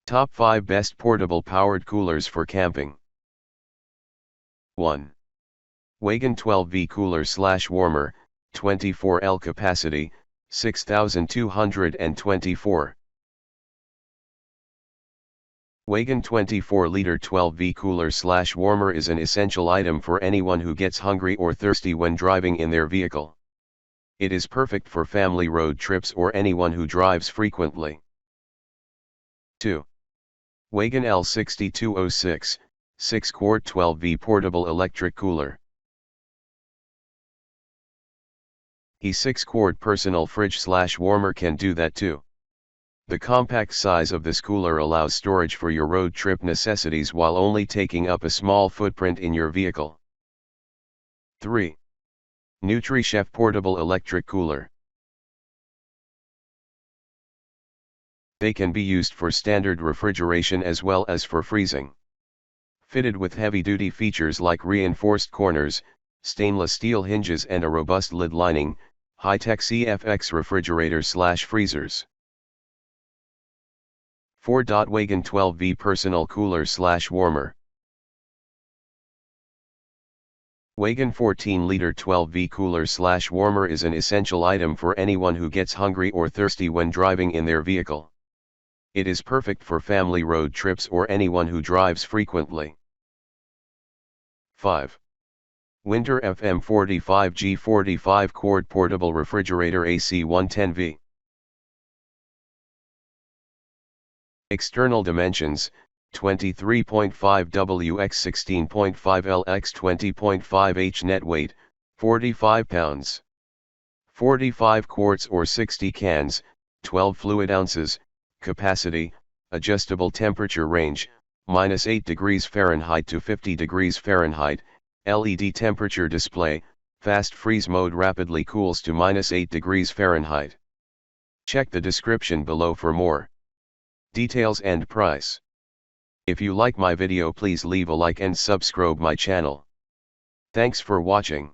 Top 5 Best Portable Powered Coolers for Camping. 1. Wagan 12V Cooler/Warmer, 24L capacity, 6224. Wagan 24-liter 12V Cooler/Warmer is an essential item for anyone who gets hungry or thirsty when driving in their vehicle. It is perfect for family road trips or anyone who drives frequently. 2. Wagan L6206, 6-quart 12V Portable Electric Cooler. The 6-quart personal fridge/warmer can do that too. The compact size of this cooler allows storage for your road trip necessities while only taking up a small footprint in your vehicle. 3. NutriChef Portable Electric Cooler. They can be used for standard refrigeration as well as for freezing. Fitted with heavy-duty features like reinforced corners, stainless steel hinges and a robust lid lining, high-tech CFX refrigerators/freezers. 4. Wagan 12V Personal Cooler/Warmer. Wagan 14-liter 12V Cooler/Warmer is an essential item for anyone who gets hungry or thirsty when driving in their vehicle. It is perfect for family road trips or anyone who drives frequently. 5. Whynter FM45G 45-quart Portable Refrigerator AC 110V. External dimensions: 23.5 W x 16.5 L x 20.5 H. Net weight: 45 pounds. 45 quarts or 60 cans, 12 fluid ounces. Capacity: adjustable temperature range, -8 degrees Fahrenheit to 50 degrees Fahrenheit. LED temperature display: fast freeze mode rapidly cools to -8 degrees Fahrenheit. Check the description below for more details and price. If you like my video, please leave a like and subscribe my channel. Thanks for watching.